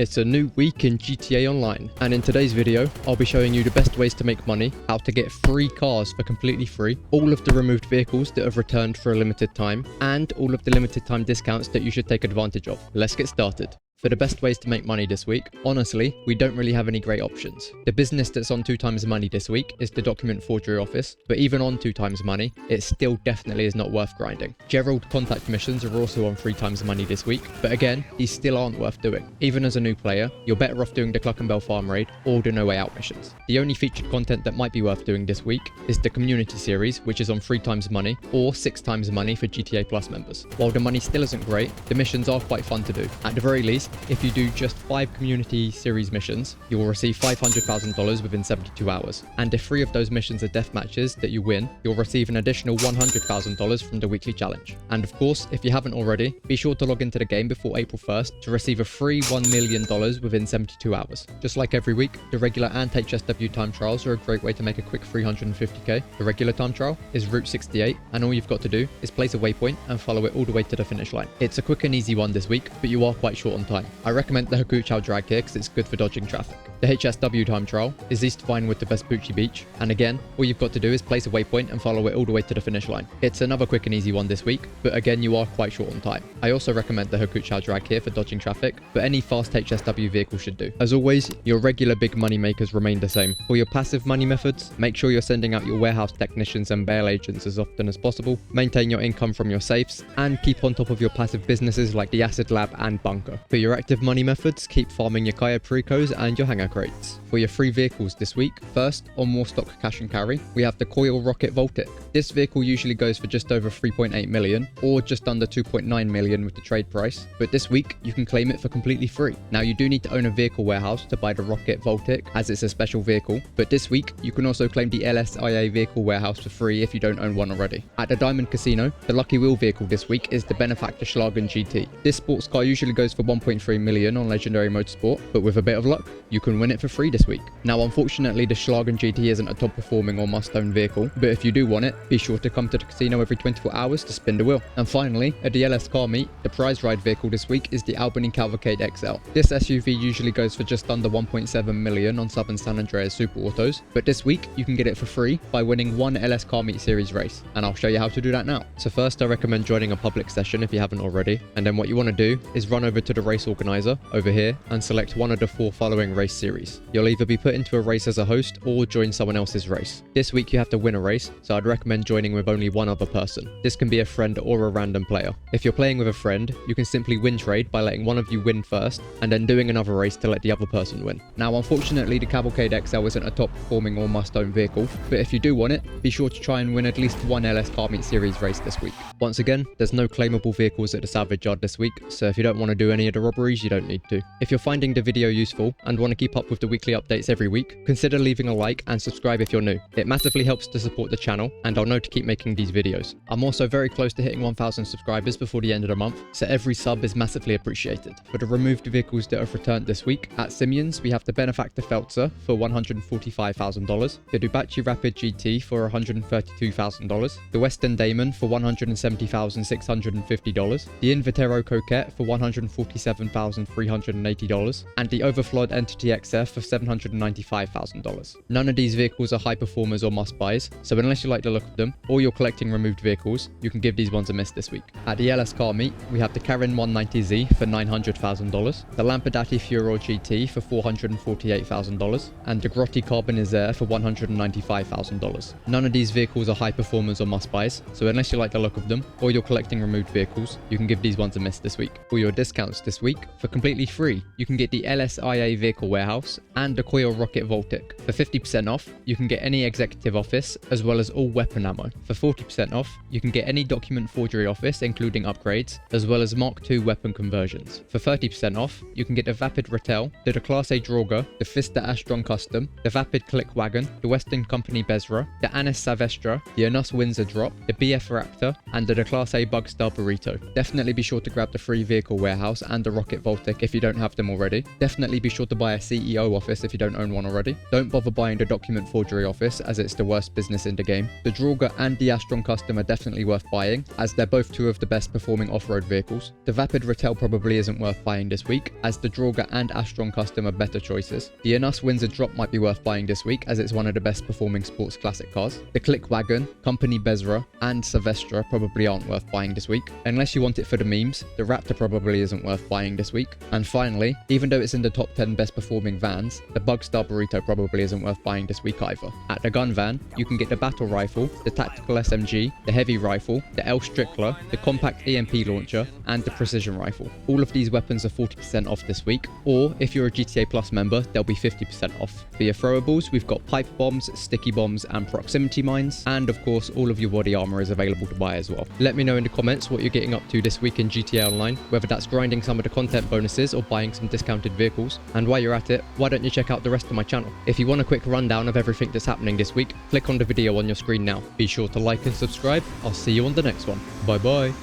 It's a new week in GTA Online, and in today's video, I'll be showing you the best ways to make money, how to get free cars for completely free, all of the removed vehicles that have returned for a limited time, and all of the limited time discounts that you should take advantage of. Let's get started. For the best ways to make money this week, honestly, we don't really have any great options. The business that's on 2 times money this week is the document forgery office, but even on 2 times money, it still definitely is not worth grinding. Gerald contact missions are also on 3 times money this week, but again, these still aren't worth doing. Even as a new player, you're better off doing the Cluckenbell farm raid or the No Way Out missions. The only featured content that might be worth doing this week is the community series, which is on 3 times money or 6 times money for GTA Plus members. While the money still isn't great, the missions are quite fun to do. At the very least, if you do just 5 community series missions, you will receive $500,000 within 72 hours. And if 3 of those missions are death matches that you win, you'll receive an additional $100,000 from the weekly challenge. And of course, if you haven't already, be sure to log into the game before April 1st to receive a free $1 million within 72 hours. Just like every week, the regular and HSW time trials are a great way to make a quick 350k. The regular time trial is Route 68, and all you've got to do is place a waypoint and follow it all the way to the finish line. It's a quick and easy one this week, but you are quite short on time. I recommend the Hakuchou drag here because it's good for dodging traffic. The HSW time trial is East Vine with the Vespucci Beach, and again, all you've got to do is place a waypoint and follow it all the way to the finish line. It's another quick and easy one this week, but again, you are quite short on time. I also recommend the Hakuchou drag here for dodging traffic, but any fast HSW vehicle should do. As always, your regular big money makers remain the same. For your passive money methods, make sure you're sending out your warehouse technicians and bail agents as often as possible, maintain your income from your safes, and keep on top of your passive businesses like the Acid Lab and Bunker. For your active money methods, keep farming your Kaya Precos and your hangar crates. For your free vehicles this week, first, on more stock cash and carry, we have the Coil rocket Voltic. This vehicle usually goes for just over 3.8 million, or just under 2.9 million with the trade price, but this week, you can claim it for completely free. Now, you do need to own a vehicle warehouse to buy the rocket Voltic, as it's a special vehicle, but this week, you can also claim the LSIA vehicle warehouse for free if you don't own one already. At the Diamond Casino, the lucky wheel vehicle this week is the Benefactor Schlagen GT. This sports car usually goes for 1.3 million on Legendary Motorsport, but with a bit of luck, you can win it for free this week. Now, unfortunately, the Schlagen GT isn't a top performing or must-own vehicle, but if you do want it, be sure to come to the casino every 24 hours to spin the wheel. And finally, at the LS car meet, the prize ride vehicle this week is the Albany Cavalcade XL. This SUV usually goes for just under 1.7 million on Southern San Andreas Super Autos, but this week, you can get it for free by winning one LS car meet series race, and I'll show you how to do that now. So first, I recommend joining a public session if you haven't already, and then what you want to do is run over to the race organizer over here and select one of the 4 following race series. You'll either be put into a race as a host or join someone else's race. This week you have to win a race, so I'd recommend joining with only one other person. This can be a friend or a random player. If you're playing with a friend, you can simply win trade by letting one of you win first and then doing another race to let the other person win. Now, unfortunately, the Cavalcade XL isn't a top performing or must-own vehicle, but if you do want it, be sure to try and win at least one LS Car Meet Series race this week. Once again, there's no claimable vehicles at the Salvage yard this week, so if you don't want to do any of the robberies, you don't need to. If you're finding the video useful and want to keep up with the weekly updates every week, consider leaving a like and subscribe if you're new. It massively helps to support the channel, and I'll know to keep making these videos. I'm also very close to hitting 1,000 subscribers before the end of the month, so every sub is massively appreciated. For the removed vehicles that have returned this week, at Simeon's, we have the Benefactor Feltzer for $145,000, the Dubachi Rapid GT for $132,000, the Western Damon for $170,650, the Invitero Coquette for $147,380, and the Overflod Entity XF for $795,000. None of these vehicles are high performers or must buys, so unless you like the look of them, or you're collecting removed vehicles, you can give these ones a miss this week. At the LS car meet, we have the Karen 190Z for $900,000, the Lampadati Furor GT for $448,000, and the Grotti Carbonizer for $195,000. None of these vehicles are high performers or must buys, so unless you like the look of them, or you're collecting removed vehicles, you can give these ones a miss this week. For your discounts this week, for completely free, you can get the LSIA vehicle warehouse and the Coil rocket Voltic. For 50% off, you can get any executive office as well as all weapon ammo. For 40% off, you can get any document forgery office including upgrades as well as Mark II weapon conversions. For 30% off, you can get the Vapid Ratel, the Class A Droga, the Fista Astron Custom, the Vapid Click Wagon, the Western Company Bezra, the Anis Savestra, the Anus Windsor Drop, the BF Raptor, and the Class A Bugstar Burrito. Definitely be sure to grab the free vehicle warehouse and the rocket Voltic if you don't have them already. Definitely be sure to buy a CEO office if you don't own one already. Don't bother buying the document forgery office as it's the worst business in the game. The Draugr and the Astron Custom are definitely worth buying as they're both two of the best performing off-road vehicles. The Vapid Ratel probably isn't worth buying this week as the Draugr and Astron Custom are better choices. The Inus Windsor Drop might be worth buying this week as it's one of the best performing sports classic cars. The Click Wagon, Company Bezra and Silvestre probably aren't worth buying this week. Unless you want it for the memes, the Raptor probably isn't worth buying this week. And finally, even though it's in the top 10 best performing vans, the Bugstar Burrito probably isn't worth buying this week either. At the gun van, you can get the battle rifle, the tactical SMG, the heavy rifle, the L Strickler, the compact EMP launcher, and the precision rifle. All of these weapons are 40% off this week, or if you're a GTA Plus member, they'll be 50% off. For your throwables, we've got pipe bombs, sticky bombs, and proximity mines, and of course, all of your body armor is available to buy as well. Let me know in the comments what you're getting up to this week in GTA Online, whether that's grinding some of the content bonuses or buying some discounted vehicles. And while you're at it, why don't you check out the rest of my channel? If you want a quick rundown of everything that's happening this week, click on the video on your screen now. Be sure to like and subscribe. I'll see you on the next one. Bye bye.